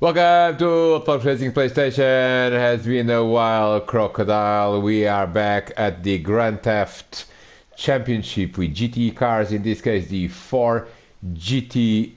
Welcome to Fox Racing PlayStation. It has been a while, Crocodile. We are back at the Grand Theft Championship with GTE cars, in this case the 4 GTLM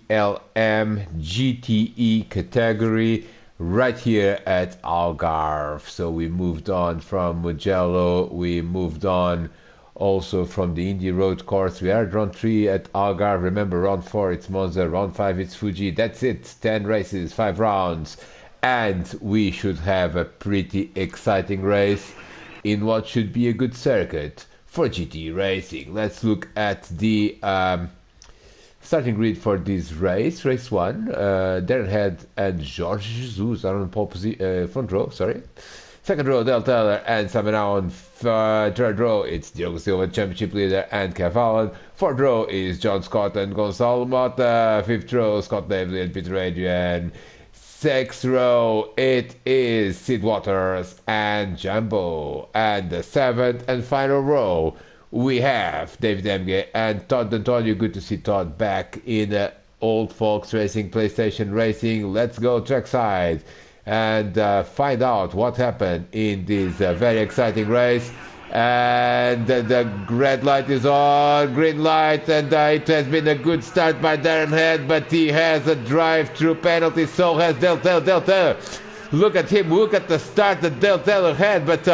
GTE category, right here at Algarve. So we moved on from Mugello, we moved on also from the Indy Road course. We are at round 3 at Algarve. Remember, round 4 it's Monza, round 5 it's Fuji. That's it, 10 races, 5 rounds, and we should have a pretty exciting race in what should be a good circuit for GT racing. Let's look at the starting grid for this race. Race 1, Darren Head and Jorge Jesus are on front row, sorry. Second row, Del Taylor and Simon Allen. Third row, it's Diogo Silva, championship leader, and Kev Allen. Fourth row is John Scott and Gonzalo Mota. Fifth row, Scott Davely and Peter Adrian. Sixth row, it is Sid Waters and Jumbo. And the seventh and final row, we have David Emge and Todd Antonio. Good to see Todd back in Old Folks Racing, PlayStation Racing. Let's go trackside and find out what happened in this very exciting race. And the red light is on, green light, and it has been a good start by Darren Head, but he has a drive-through penalty, so has Del Taylor. Look at him, look at the start that Del Taylor had, but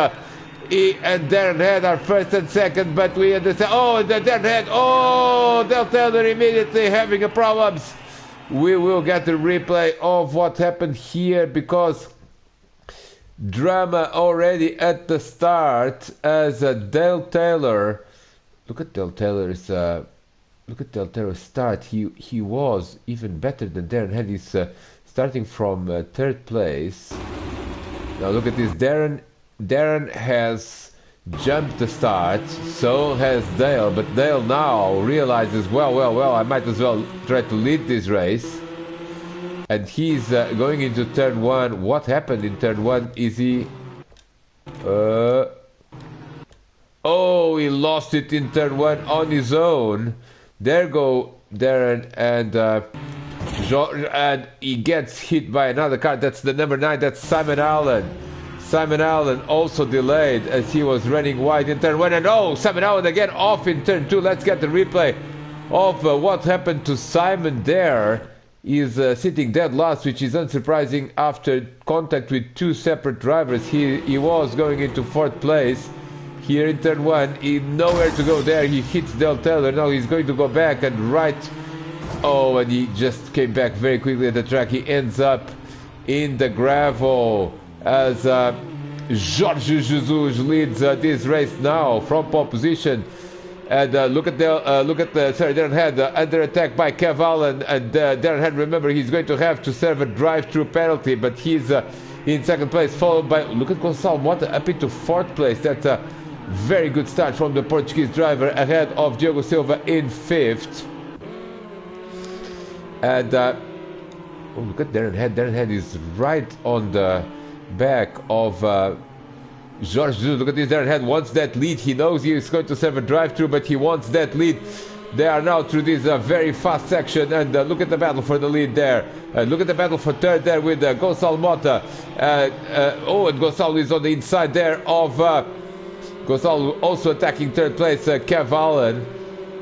he and Darren Head are first and second, but we understand, Darren Head, Del Taylor immediately having a problems. We will get the replay of what happened here, because drama already at the start as Del Taylor. Look at Del Taylor's start. He was even better than Darren Head. He's starting from third place. Now look at this. Darren has jumped the start, so has Dale, but Dale now realizes, well, I might as well try to lead this race. And he's going into turn 1. What happened in turn 1? Is he... he lost it in turn 1 on his own. There go Darren, and he gets hit by another car. That's the number 9, that's Simon Allen. Simon Allen also delayed as he was running wide in turn 1, and Simon Allen again off in turn 2. Let's get the replay of what happened to Simon there. He's sitting dead last, which is unsurprising after contact with 2 separate drivers. He was going into 4th place here in turn 1. He nowhere to go there. He hits Del Taylor. Now he's going to go back and right. And he just came back very quickly at the track. He ends up in the gravel as Jorge Jesus leads this race now from pole position. And look at Darren Head under attack by Kev Allen, and Darren Head, remember, he's going to have to serve a drive-through penalty, but he's in 2nd place, followed by, look at Gonçalo Mota up into 4th place. That's a very good start from the Portuguese driver, ahead of Diogo Silva in 5th. And look at Darren Head. Darren Head is right on the back of Jorge Jesus. Look at this. Darren Head wants that lead. He knows he is going to serve a drive-through, but he wants that lead. They are now through this very fast section, and look at the battle for the lead there. Look at the battle for third there with Gonçalo Mota. And Gonçalo is on the inside there of Gonçalo, also attacking third place, Kev Allen.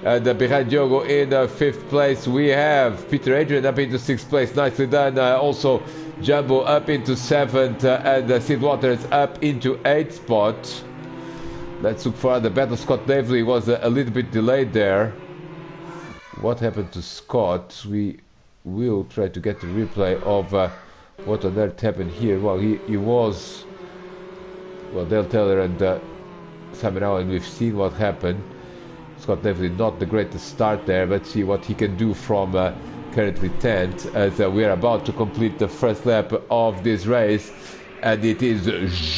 And behind Diogo in 5th place, we have Peter Adrian up into 6th place. Nicely done. Also Jumbo up into 7th, and Sid Waters up into 8th spot. Let's look for the battle. Scott Davely was a little bit delayed there. What happened to Scott? We will try to get the replay of what on earth happened here. Well, he was... Well, Del Taylor and Simon Allen, we've seen what happened. Scott Davely not the greatest start there. Let's see what he can do from currently 10th, as we are about to complete the first lap of this race, and it is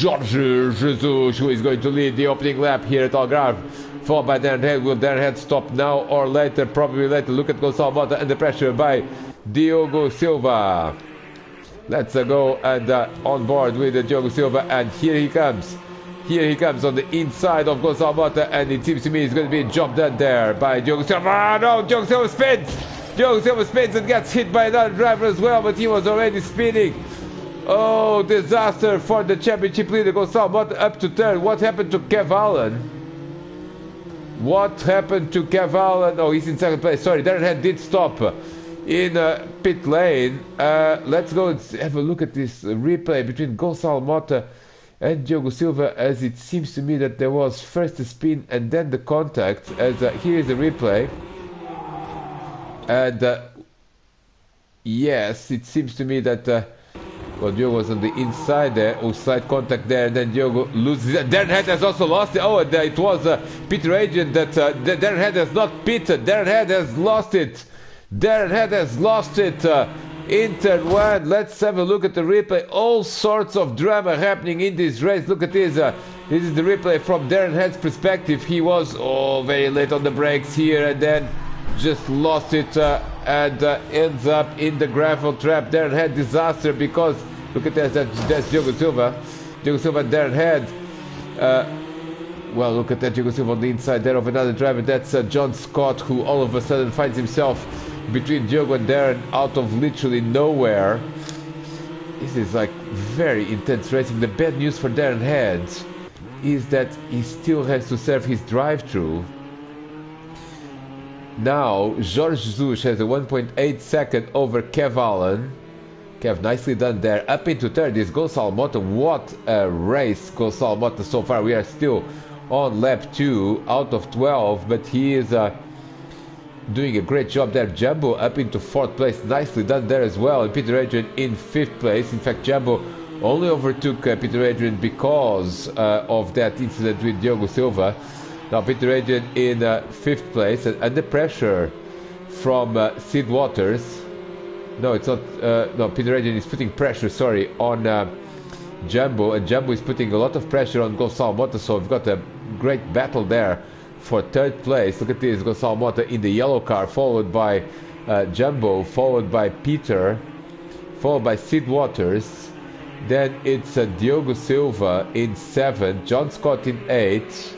Jorge Jesus who is going to lead the opening lap here at Algarve, followed by Darren Head. Will Darren Head stop now or later? Probably later. Look at Gonçalo Mota under pressure by Diogo Silva. Let's go and on board with Diogo Silva, and here he comes. Here he comes on the inside of Gonçalo Mota, and it seems to me he's going to be a job done there by Diogo Silva. No, Diogo Silva spins! Diogo Silva spins and gets hit by another driver as well, but he was already spinning. Oh, disaster for the championship leader Gonçalo Mota up to third. What happened to Kev Allen? What happened to Kev Allen? Oh, he's in second place. Sorry, Darren Head did stop in pit lane. Let's go and have a look at this replay between Gonçalo Mota and Diogo Silva, as it seems to me that there was first the spin and then the contact. As here is the replay, and yes, it seems to me that well, Diogo was on the inside there. Oh, slight contact there, and then Diogo loses it. Darren Head has also lost it. Oh, and it was Peter Adrian that Darren Head has not pitted. Darren Head has lost it. Darren Head has lost it in turn one. Let's have a look at the replay. All sorts of drama happening in this race. Look at this. This is the replay from Darren Head's perspective. He was very late on the brakes here, and then just lost it and ends up in the gravel trap. Darren Head disaster, because look at that. That's Diogo Silva. Diogo Silva and Darren Head. Well, look at that. Diogo Silva on the inside there of another driver. That's John Scott, who all of a sudden finds himself between Diogo and Darren out of literally nowhere. This is like very intense racing. The bad news for Darren Head is that he still has to serve his drive-through. Now, Jorge Jesus has a 1.8 second over Kev Allen. Kev, nicely done there. Up into third is Gonçalo Mota. What a race, Gonçalo Mota, so far. We are still on lap 2 out of 12, but he is doing a great job there. Jumbo up into 4th place. Nicely done there as well. And Peter Adrian in 5th place. In fact, Jumbo only overtook Peter Adrian because of that incident with Diogo Silva. Now Peter Adrian in 5th place, and under pressure from Sid Waters. No, it's not. No, Peter Adrian is putting pressure, sorry, on Jumbo, and Jumbo is putting a lot of pressure on Gonçalo Mota, so we've got a great battle there for 3rd place. Look at this, Gonçalo Mota in the yellow car, followed by Jumbo, followed by Peter, followed by Sid Waters. Then it's Diogo Silva in 7th, John Scott in 8th.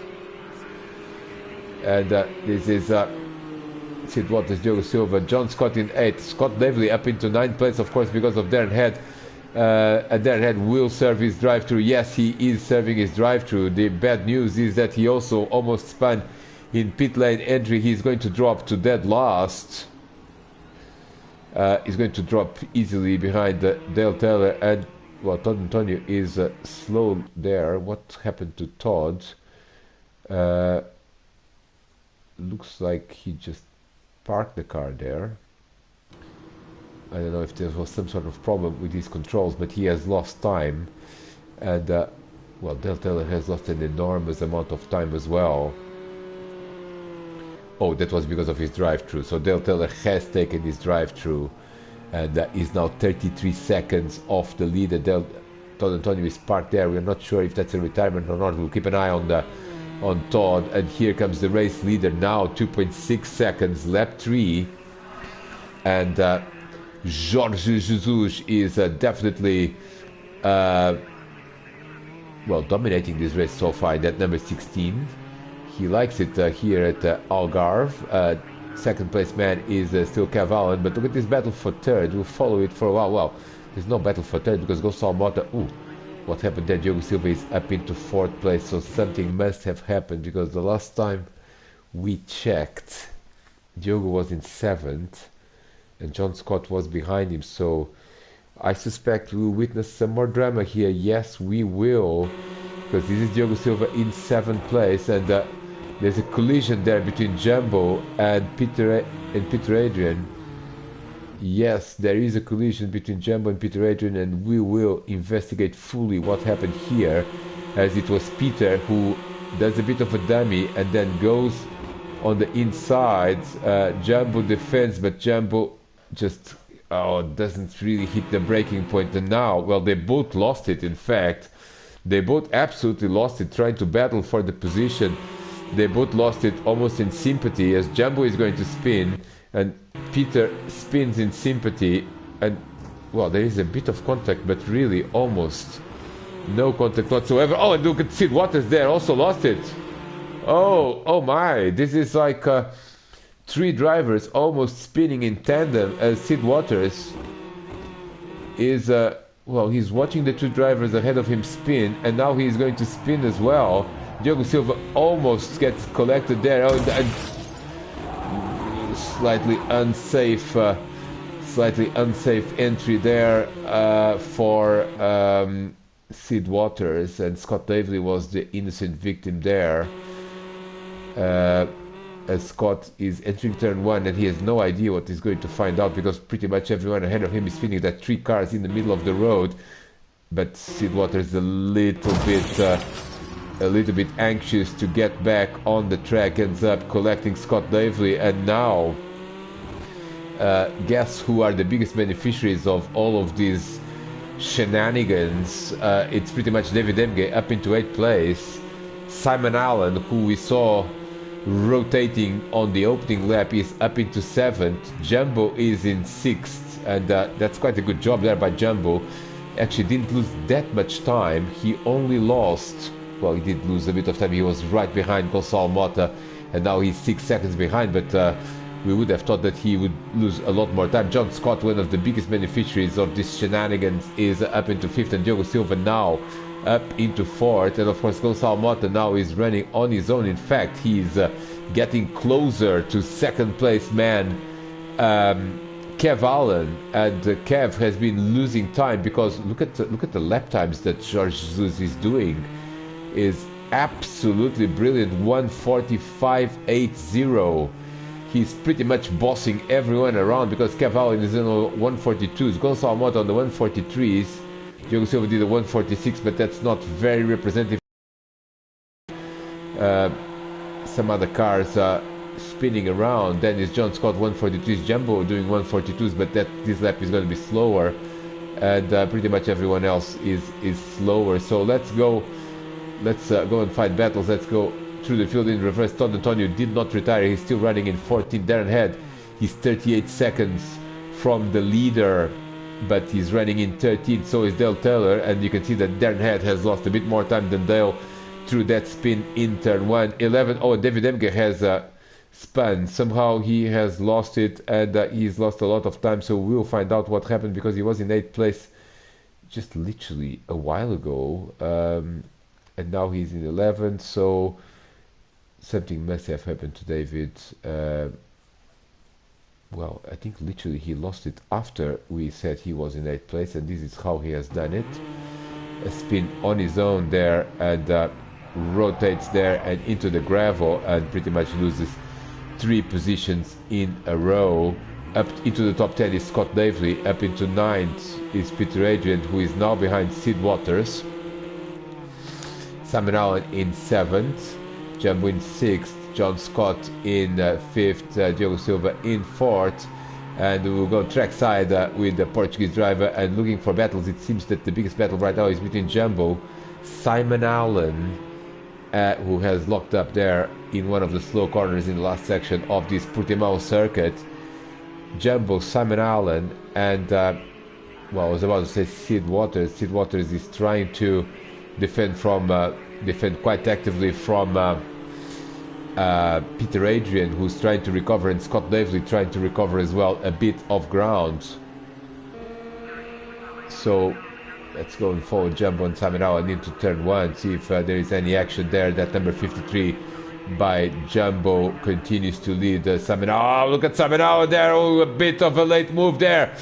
And this is Sid Waters, Diogo Silva, John Scott in 8th, Scott Lively up into 9th place, of course, because of Darren Head. And Darren Head will serve his drive-through. Yes, he is serving his drive-through. The bad news is that he also almost spun in pit lane entry. He's going to drop to dead last. He's going to drop easily behind Dale Taylor, and well, Todd Antonio is slow there. What happened to Todd? Looks like he just parked the car there. I don't know if there was some sort of problem with his controls, but he has lost time. And, well, Dale Taylor has lost an enormous amount of time as well. Oh, that was because of his drive-through. So Dale Taylor has taken his drive-through and is now 33 seconds off the leader. Todd Antonio is parked there. We're not sure if that's a retirement or not. We'll keep an eye on Todd. And here comes the race leader now, 2.6 seconds, lap 3. And Jorge Jesus is definitely well, dominating this race so far. That number 16, he likes it here at Algarve. Second place man is still Kev Allen, but look at this battle for third. We'll follow it for a while. Well, there's no battle for third because Gonçalo Mota, what happened there? Diogo Silva is up into 4th place, so something must have happened, because the last time we checked, Diogo was in 7th and John Scott was behind him, so I suspect we'll witness some more drama here. Yes, we will, because this is Diogo Silva in 7th place, and there's a collision there between Jumbo and Peter Adrian. Yes, there is a collision between Jumbo and Peter Adrian, and we will investigate fully what happened here, as it was Peter who does a bit of a dummy and then goes on the inside. Jumbo defends, but Jumbo just doesn't really hit the breaking point. And now, well, they both lost it. In fact, they both absolutely lost it trying to battle for the position. They both lost it almost in sympathy, as Jumbo is going to spin and Peter spins in sympathy, and well, there is a bit of contact, but really almost no contact whatsoever. Oh, and look at Sid Waters there, also lost it. Oh my, this is like three drivers almost spinning in tandem as Sid Waters is well, he's watching the two drivers ahead of him spin, and now he's going to spin as well. Diogo Silva almost gets collected there. Oh, and slightly unsafe entry there for Sid Waters, and Scott Davely was the innocent victim there. As Scott is entering turn one, and he has no idea what he's going to find out, because pretty much everyone ahead of him is feeling that three cars in the middle of the road. But Sid Waters a little bit anxious to get back on the track, ends up collecting Scott Davely, and now guess who are the biggest beneficiaries of all of these shenanigans? It's pretty much David Emge up into 8th place. Simon Allen, who we saw rotating on the opening lap, is up into 7th. Jumbo is in 6th, and that's quite a good job there by Jumbo. Actually didn't lose that much time. He only lost, well, he did lose a bit of time. He was right behind Gonçalo Mota, and now he's 6 seconds behind, but we would have thought that he would lose a lot more time. John Scott, one of the biggest beneficiaries of this shenanigans, is up into 5th, and Diogo Silva now up into 4th, and of course Gonçalo Mota now is running on his own. In fact, he's getting closer to 2nd place man Kev Allen, and Kev has been losing time, because look at the lap times that Jorge Jesus is doing. Is absolutely brilliant. 1:45.80. He's pretty much bossing everyone around, because Kev Allen is in the 1:42s, Gonçalo Mota on the 1:43s, Diogo Silva did a 1:46, but that's not very representative. Some other cars spinning around. Then is John Scott 1:43s, Jumbo doing 1:42s, but this lap is going to be slower, and pretty much everyone else is slower. So let's go and fight battles. Let's go through the field in reverse. Todd Antonio did not retire. He's still running in 14th. Darren Head, he's 38 seconds from the leader, but he's running in 13th. So is Dale Taylor, and you can see that Darren Head has lost a bit more time than Dale through that spin in turn 1. 11. Oh, and David Emge has spun. Somehow he has lost it, and he's lost a lot of time. So we'll find out what happened, because he was in 8th place just literally a while ago, and now he's in 11th. So something must have happened to David. Well, I think literally he lost it after we said he was in 8th place, and this is how he has done it. A spin on his own there, and rotates there and into the gravel, and pretty much loses 3 positions in a row. Up into the top 10 is Scott Davely. Up into 9th is Peter Adrian, who is now behind Sid Waters. Simon Allen in 7th. Jumbo in 6th. John Scott in 5th. Diogo Silva in 4th. And we'll go trackside with the Portuguese driver and looking for battles. It seems that the biggest battle right now is between Jumbo, Simon Allen, who has locked up there in one of the slow corners in the last section of this Portimao circuit. Jumbo, Simon Allen, and well, I was about to say Sid Waters. Sid Waters is trying to defend quite actively from Peter Adrian, who's trying to recover, and Scott Davely trying to recover as well a bit of ground. So let's go and follow Jumbo and Simon Allen into turn 1, see if there is any action there. That number 53 by Jumbo continues to lead Simon Allen. Oh, look at Simon Allen there. Oh, a bit of a late move there.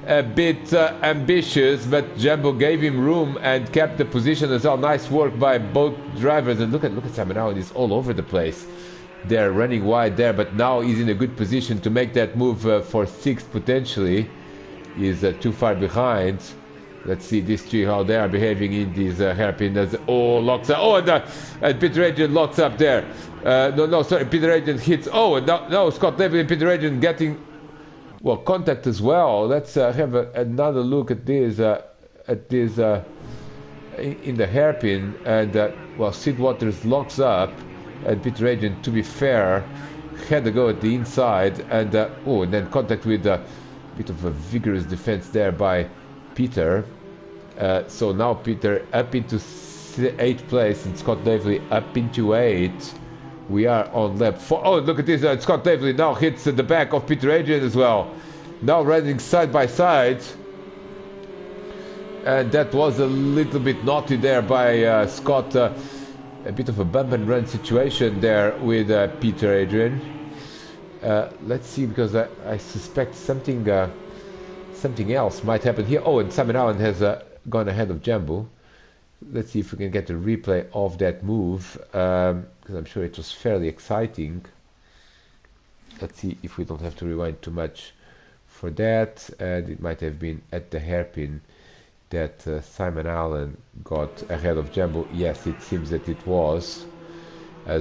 A bit ambitious, but Jumbo gave him room and kept the position as well. Nice work by both drivers. And look at Simon Allen, he's all over the place. They're running wide there, but now he's in a good position to make that move for 6th potentially. He's too far behind. Let's see these three, how they are behaving in these hairpin. Locks up. Oh, and Peter Adrian locks up there. Sorry, Peter Adrian hits. Oh, and now Scott Davely and Peter Adrian getting, well, contact as well. Let's have another look at this in the hairpin. And well, Sid Waters locks up, and Peter Adrian, to be fair, had a go at the inside, and and then contact with a bit of a vigorous defense there by Peter. So now Peter up into 8th place, and Scott Davely up into 8th. We are on lap 4. Oh, look at this. Scott Davely now hits the back of Peter Adrian as well. Now running side by side. And that was a little bit naughty there by Scott. A bit of a bump and run situation there with Peter Adrian. Let's see, because I suspect something else might happen here. Oh, and Simon Allen has gone ahead of Jambu. Let's see if we can get a replay of that move, because I'm sure it was fairly exciting. Let's see if we don't have to rewind too much for that. And it might have been at the hairpin that Simon Allen got ahead of Jambu. Yes, it seems that it was.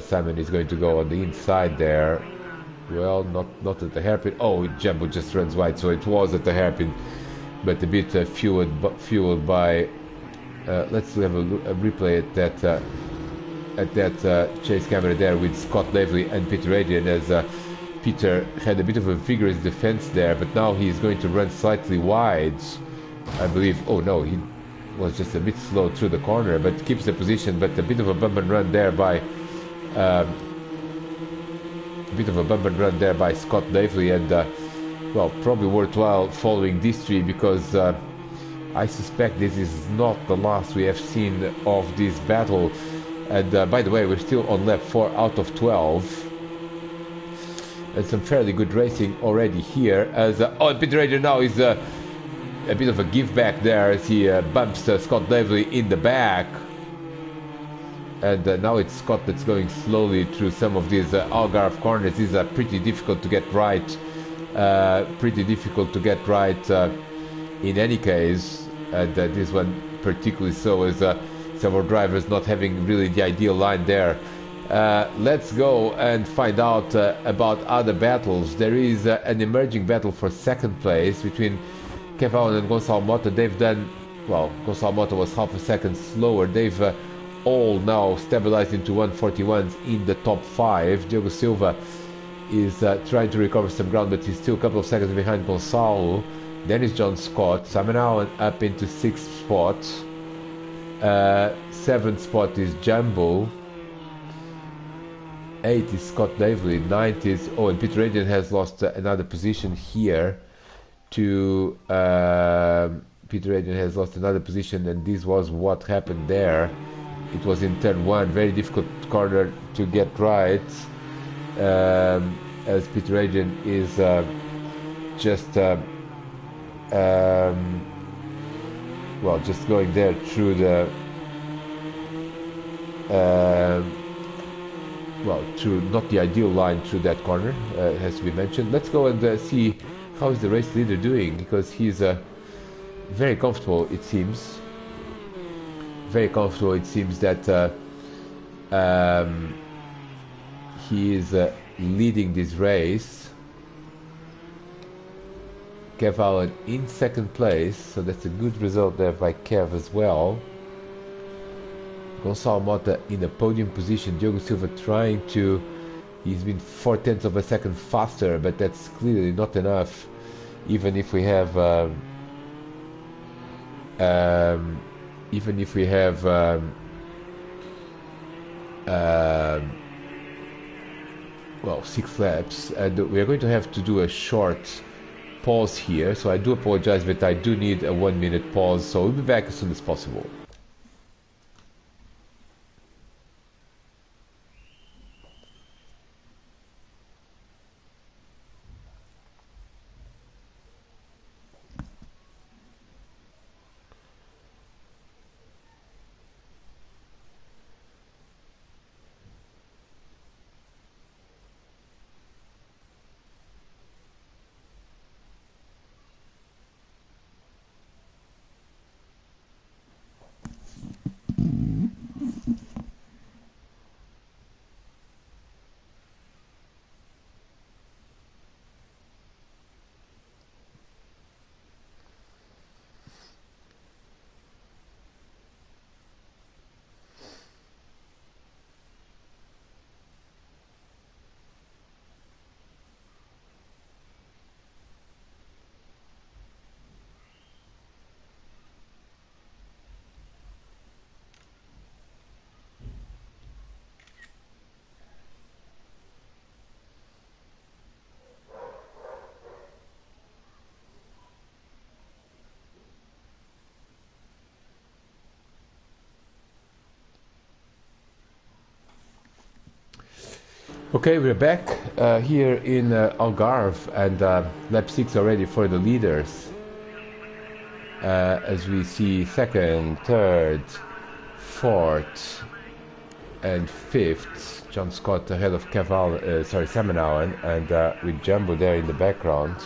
Simon is going to go on the inside there. Well, not at the hairpin. Oh, Jambu just runs wide, so it was at the hairpin, but a bit fueled by. Let's have a replay at that chase camera there with Scott Lively and Peter Adrian, as Peter had a bit of a vigorous defense there, but now he's going to run slightly wide, I believe. Oh no, he was just a bit slow through the corner, but keeps the position. But a bit of a bump and run there by Scott Lively, and well, probably worthwhile following this tree, because I suspect this is not the last we have seen of this battle. And by the way, we're still on lap 4 out of 12. And some fairly good racing already here. As oh, Peter Adrian now is a bit of a give back there as he bumps Scott Lively in the back. And now it's Scott that's going slowly through some of these Algarve corners. These are pretty difficult to get right. In any case. And this one particularly so, as several drivers not having really the ideal line there. Let's go and find out about other battles. There is an emerging battle for second place between Kev Allen and Gonçalo Mota. They've done, well, Gonçalo Mota was half a second slower. They've all now stabilized into 141s in the top 5. Diogo Silva is trying to recover some ground, but he's still a couple of seconds behind Gonçalo. Then is John Scott. Simon Allen up into 6th spot. 7th spot is Jambo. 8 is Scott Lively. 9th is... Oh, and Peter Adrian has lost another position here to... Peter Adrian has lost another position, and this was what happened there. It was in turn 1. Very difficult corner to get right. As Peter Adrian is just... well, just going there through the well, through not the ideal line through that corner, has to be mentioned. Let's go and see how is the race leader doing, because he's very comfortable, it seems. Very comfortable, it seems, that he is leading this race. Kev Allen in 2nd place, so that's a good result there by Kev as well. Gonçalo Mota in a podium position. Diogo Silva trying to... He's been 0.4 of a second faster, but that's clearly not enough. Even if we have... well, 6 laps, and we are going to have to do a short pause here, so I do apologize, but I do need a 1-minute pause, so we'll be back as soon as possible. Okay, we're back here in Algarve, and lap 6 already for the leaders. As we see second, third, fourth, and fifth. John Scott ahead of Simon Allen, and with Jumbo there in the background.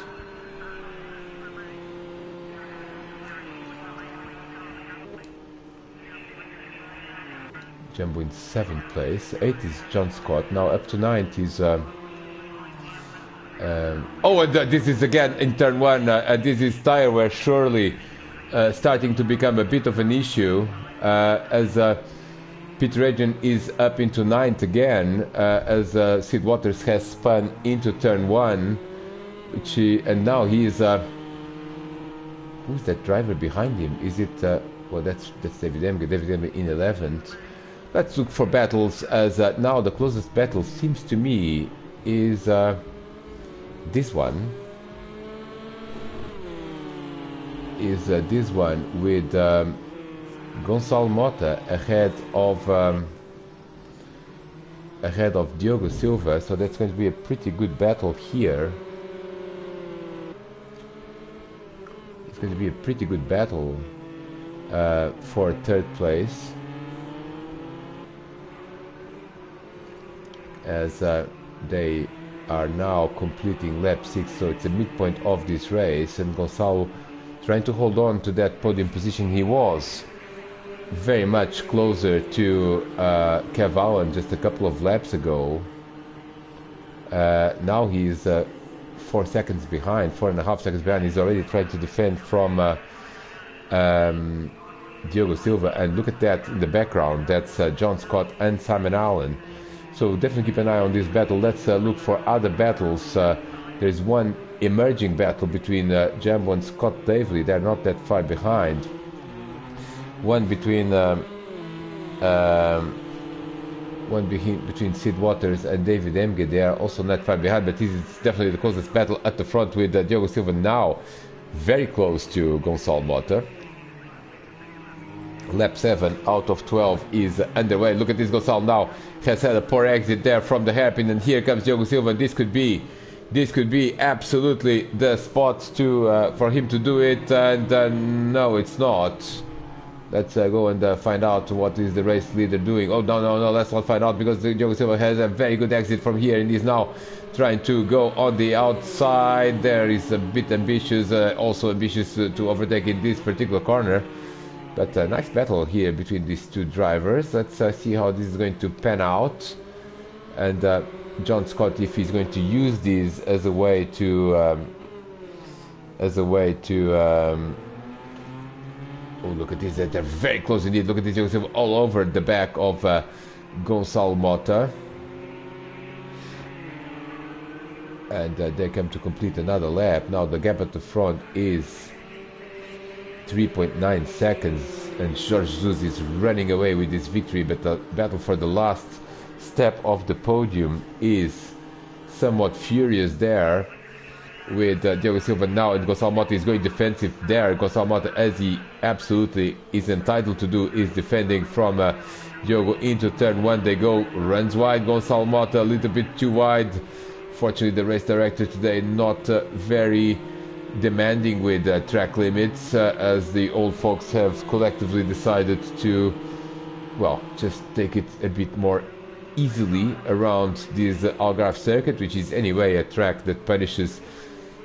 Jumbo in 7th place. 8th is John Scott. Now up to 9th is this is again in turn 1. This is tire wear surely starting to become a bit of an issue as Peter Adrian is up into 9th again as Sid Waters has spun into turn 1, and now he is who's that driver behind him? Is it well, that's David Emge. David Emge in 11th. Let's look for battles, as now the closest battle seems to me is this one. This one with Gonçalo Mota ahead of Diogo Silva, so that's going to be a pretty good battle here. It's going to be a pretty good battle for 3rd place. As they are now completing lap 6, so it's a midpoint of this race, and Gonçalo trying to hold on to that podium position. He was very much closer to Kev Allen just a couple of laps ago. Now he's 4 seconds behind, 4.5 seconds behind. He's already trying to defend from Diogo Silva, and look at that in the background. That's John Scott and Simon Allen. So definitely keep an eye on this battle. Let's look for other battles. There's one emerging battle between Jumbo and Scott Davely. They're not that far behind. One between Sid Waters and David Emge. They are also not far behind, but this is definitely the closest battle at the front, with Diogo Silva now very close to Gonçalo Mota. Lap 7 out of 12 is underway. Look at this. Gonçalo now has had a poor exit there from the hairpin, and here comes Diogo Silva. This could be absolutely the spot to for him to do it, and no, it's not. Let's go and find out what is the race leader doing. Oh, no, let's not find out, because Diogo Silva has a very good exit from here, and he's now trying to go on the outside. There is a bit ambitious, also ambitious to overtake in this particular corner. But a nice battle here between these two drivers. Let's see how this is going to pan out. And John Scott, if he's going to use these as a way to oh, look at this, they're very close indeed. Look at this, all over the back of Gonçalo Mota. And they come to complete another lap. Now the gap at the front is 3.9 seconds, and Jorge Jesus is running away with this victory, but the battle for the last step of the podium is somewhat furious there, with Diogo Silva now, and Gonçalo Mota is going defensive there. Gonçalo Mota, as he absolutely is entitled to do, is defending from Diogo into turn 1. They go, runs wide. Gonçalo Mota a little bit too wide. Fortunately, the race director today not very demanding with track limits, as the old folks have collectively decided to, well, just take it a bit more easily around this Algarve circuit, which is anyway a track that punishes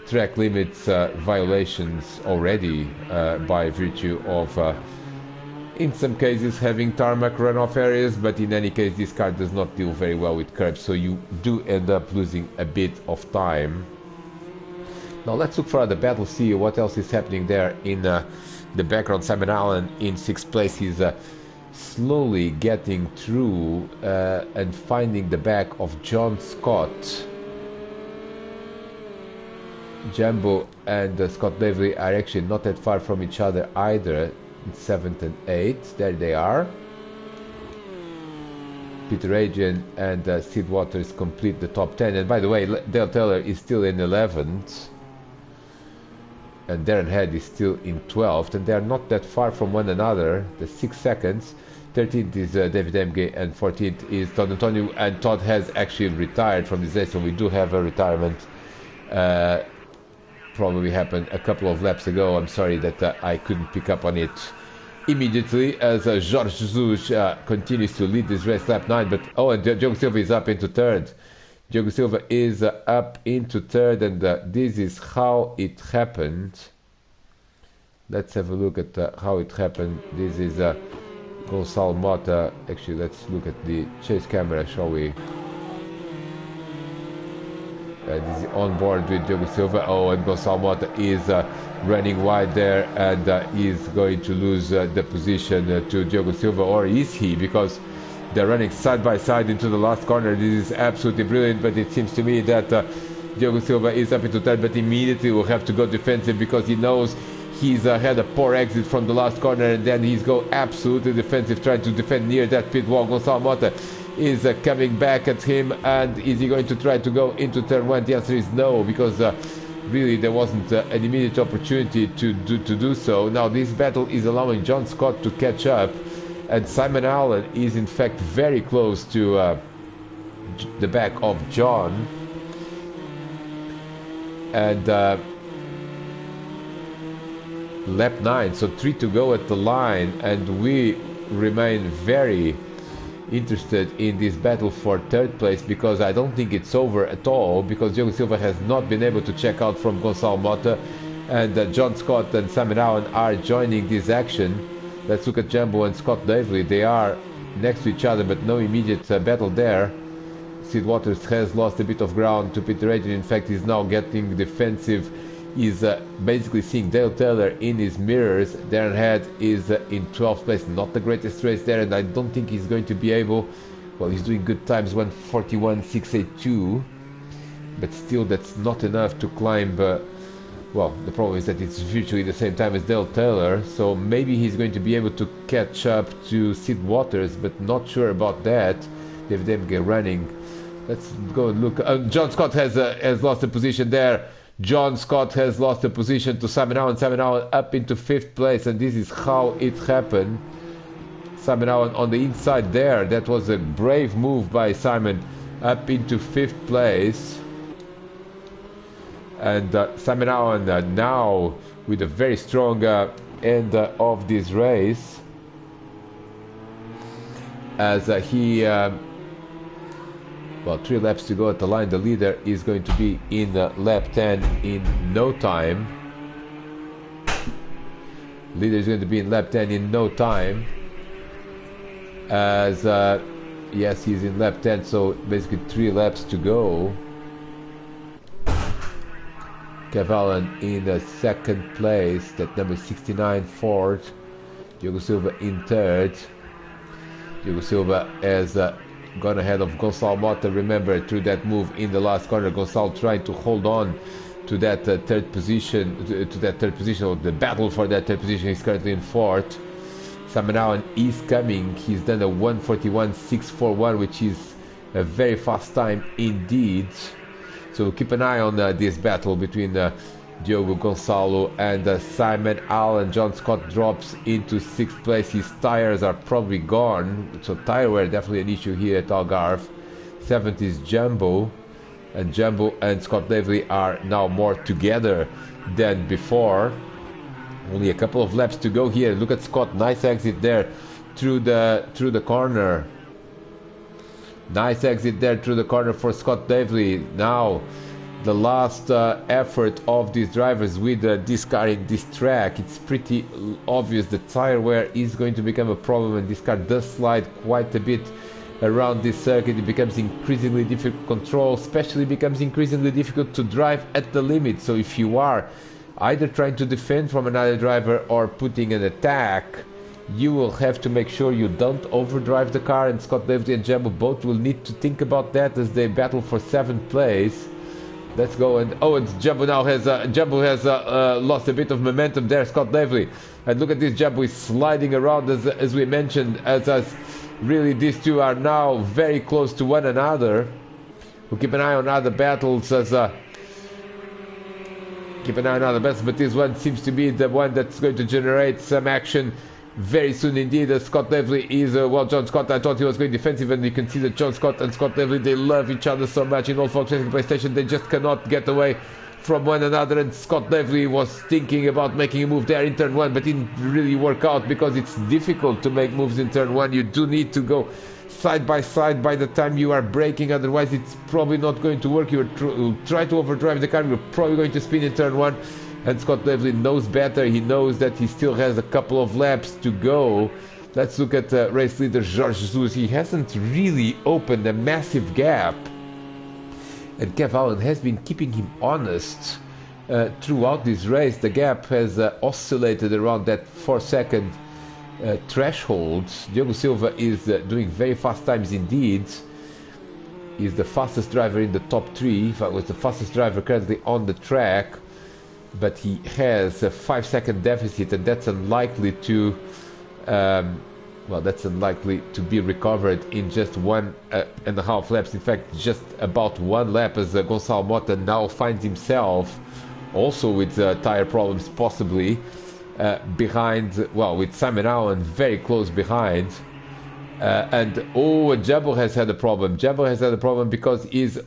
track limits violations already by virtue of in some cases having tarmac runoff areas, but in any case this car does not deal very well with curbs, so you do end up losing a bit of time. Now let's look for other battles, see what else is happening there in the background. Simon Allen in 6th place. He's slowly getting through and finding the back of John Scott. Jumbo and Scott Davely are actually not that far from each other either, in 7th and 8th. There they are. Peter Adrian and Sid Waters complete the top 10. And by the way, Dale Taylor is still in 11th. And Darren Head is still in 12th, and they are not that far from one another. The 6 seconds. 13th is David Emge, and 14th is Todd Antonio, and Todd has actually retired from this race, so we do have a retirement. Probably happened a couple of laps ago. I'm sorry that I couldn't pick up on it immediately, as Jorge Jesus continues to lead this race, lap 9, but and Diogo Silva is up into third. Diogo Silva is up into third, and this is how it happened. Let's have a look at how it happened. This is Gonçalo Mota. Actually, let's look at the chase camera, shall we? This is on board with Diogo Silva. And Gonçalo Mota is running wide there, and is going to lose the position to Diogo Silva, or is he? Because they're running side by side into the last corner. This is absolutely brilliant, but it seems to me that Diogo Silva is up into third, but immediately will have to go defensive because he knows he's had a poor exit from the last corner, and then he's go absolutely defensive, trying to defend near that pit wall. Gonçalo Mota is coming back at him, and is he going to try to go into turn 1? The answer is no, because really there wasn't an immediate opportunity to do so. Now this battle is allowing John Scott to catch up, and Simon Allen is in fact very close to the back of John, and lap 9, so 3 to go at the line, and we remain very interested in this battle for third place, because I don't think it's over at all, because Diogo Silva has not been able to check out from Gonçalo Mota, and John Scott and Simon Allen are joining this action. Let's look at Jumbo and Scott Davely. They are next to each other, but no immediate battle there. Sid Waters has lost a bit of ground to Peter Adrian. In fact, he's now getting defensive. He's basically seeing Dale Taylor in his mirrors. Darren Head is in 12th place. Not the greatest race there, and I don't think he's going to be able... Well, he's doing good times, 1:41.682. But still, that's not enough to climb... well, the problem is that it's virtually the same time as Dale Taylor, so maybe he's going to be able to catch up to Sid Waters, but not sure about that. David Emge running. Let's go and look. John Scott has lost the position there. John Scott has lost the position to Simon Allen. Simon Allen up into 5th place, and this is how it happened. Simon Allen on the inside there. That was a brave move by Simon, up into 5th place. And Simon Allen now with a very strong end of this race, as he well, 3 laps to go at the line. The leader is going to be in lap 10 in no time. Leader is going to be in lap 10 in no time, as yes, he's in lap 10, so basically 3 laps to go. Kev Allen in 2nd place, that number 69, 4th. Diogo Silva in 3rd. Diogo Silva has gone ahead of Gonçalo Mota. Remember, through that move in the last corner, Gonçalo tried to hold on to that third position, or the battle for that third position. He's currently in 4th. Simon Allen is coming. He's done a 1:41.641, which is a very fast time indeed. So keep an eye on this battle between Diogo Gonçalo and Simon Allen. John Scott drops into 6th place. His tires are probably gone, so tire wear definitely an issue here at Algarve. 7th is Jumbo, and Jumbo and Scott Davely are now more together than before. Only a couple of laps to go here. Look at Scott, nice exit there through the corner. Nice exit there through the corner for Scott Davely. Now the last effort of these drivers with this car in this track. It's pretty obvious the tire wear is going to become a problem, and this car does slide quite a bit around this circuit. It becomes increasingly difficult to control, especially becomes increasingly difficult to drive at the limit. So if you are either trying to defend from another driver or putting an attack, you will have to make sure you don't overdrive the car, and Scott Davely and Jumbo both will need to think about that as they battle for 7th place. Let's go, and Jumbo now has lost a bit of momentum there, Scott Davely, and look at this. Jumbo is sliding around as we mentioned, as really these two are now very close to one another. We'll keep an eye on other battles but this one seems to be the one that's going to generate some action very soon indeed. Scott Lively is, well, John Scott, I thought he was going defensive, and you can see that John Scott and Scott Lively, they love each other so much in all Volkswagen PlayStation, they just cannot get away from one another. And Scott Lively was thinking about making a move there in turn 1, but it didn't really work out because it's difficult to make moves in turn 1. You do need to go side by side by the time you are braking, otherwise it's probably not going to work. You'll try to overdrive the car, you're probably going to spin in turn 1, and Scott Lively knows better. He knows that he still has a couple of laps to go. Let's look at race leader Jorge Jesus. He hasn't really opened a massive gap, and Kev Allen has been keeping him honest throughout this race. The gap has oscillated around that 4-second threshold. Diogo Silva is doing very fast times indeed. He's the fastest driver in the top 3. In fact, was the fastest driver currently on the track, but he has a 5-second deficit, and that's unlikely to that's unlikely to be recovered in just 1.5 laps. In fact, just about 1 lap, as Gonçalo Mota now finds himself also with tire problems, possibly behind, well, with Simon Allen very close behind. Jumbo has had a problem. Jumbo has had a problem because he has a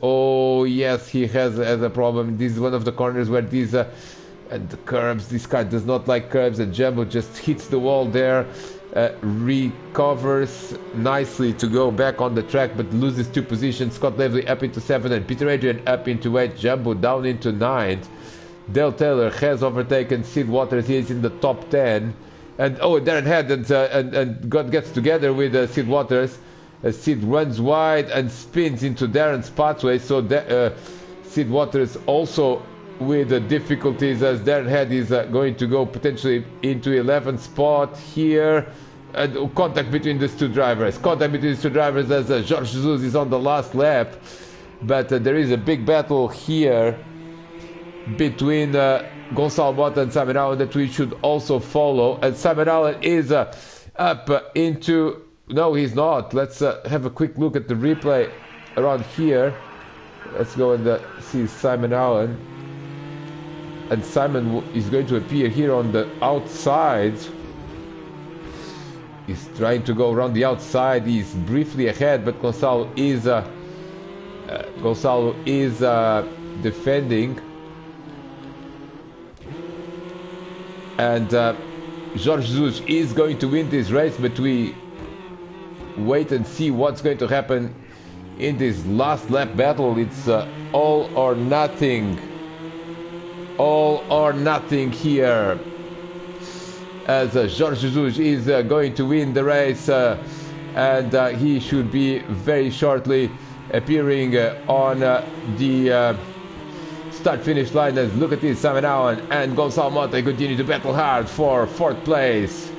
problem. This is one of the corners where these and the curbs, this car does not like curbs, and Jumbo just hits the wall there, recovers nicely to go back on the track, but loses 2 positions. Scott Lively up into 7, and Peter Adrian up into 8. Jumbo down into 9. Dale Taylor has overtaken Sid Waters. He is in the top 10. And Darren Head and God gets together with Sid Waters. Sid runs wide and spins into Darren's pathway. So Sid Waters also with difficulties, as Darren Head is going to go potentially into 11th spot here. Contact between these two drivers. Contact between these two drivers as Jorge Jesus is on the last lap. But there is a big battle here between Gonçalo Mota and Simon Allen that we should also follow. And Simon Allen is up into... No, he's not. Let's have a quick look at the replay around here. Let's go and see Simon Allen. And Simon is going to appear here on the outside. He's trying to go around the outside. He's briefly ahead, but Gonçalo is defending. And Jorge Jesus is going to win this race, but we wait and see what's going to happen in this last lap battle. It's all or nothing. All or nothing here, as Jorge Jesus is going to win the race, and he should be very shortly appearing on the start-finish line. As look at this, Simon Allen and Gonçalo Mota continue to battle hard for 4th place.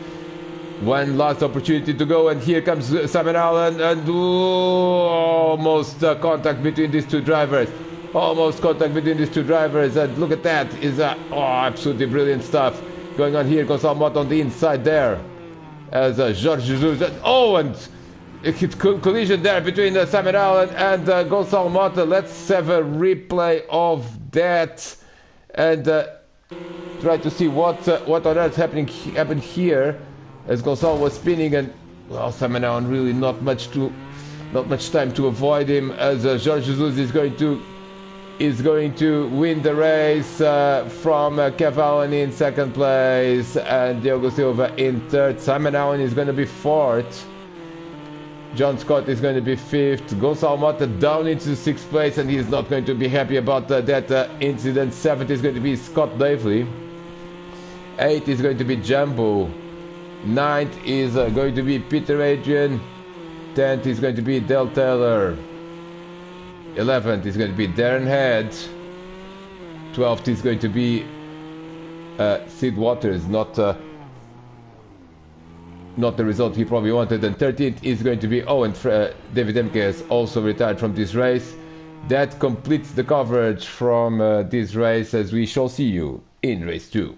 One last opportunity to go, and here comes Simon Allen, and almost contact between these two drivers. Almost contact between these two drivers, and look at that, is absolutely brilliant stuff going on here. Gonçalo Mota on the inside there, as Jorge Jesus, and a collision there between Simon Allen and Gonçalo Mota. Let's have a replay of that and try to see what on earth happened here, as Gonçalo was spinning, and well, Simon Allen really not much time to avoid him, as Jorge Jesus is going to win the race from Kev Allen in 2nd place and Diogo Silva in 3rd. Simon Allen is going to be 4th. John Scott is going to be 5th. Gonçalo Mota down into 6th place, and he's not going to be happy about that incident. 7th is going to be Scott Lively. 8th is going to be Jumbo. 9th is going to be Peter Adrian. 10th is going to be Dale Taylor. 11th is going to be Darren Head. 12th is going to be Sid Waters, not the result he probably wanted. And 13th is going to be David Emke has also retired from this race. That completes the coverage from this race, as we shall see you in race 2.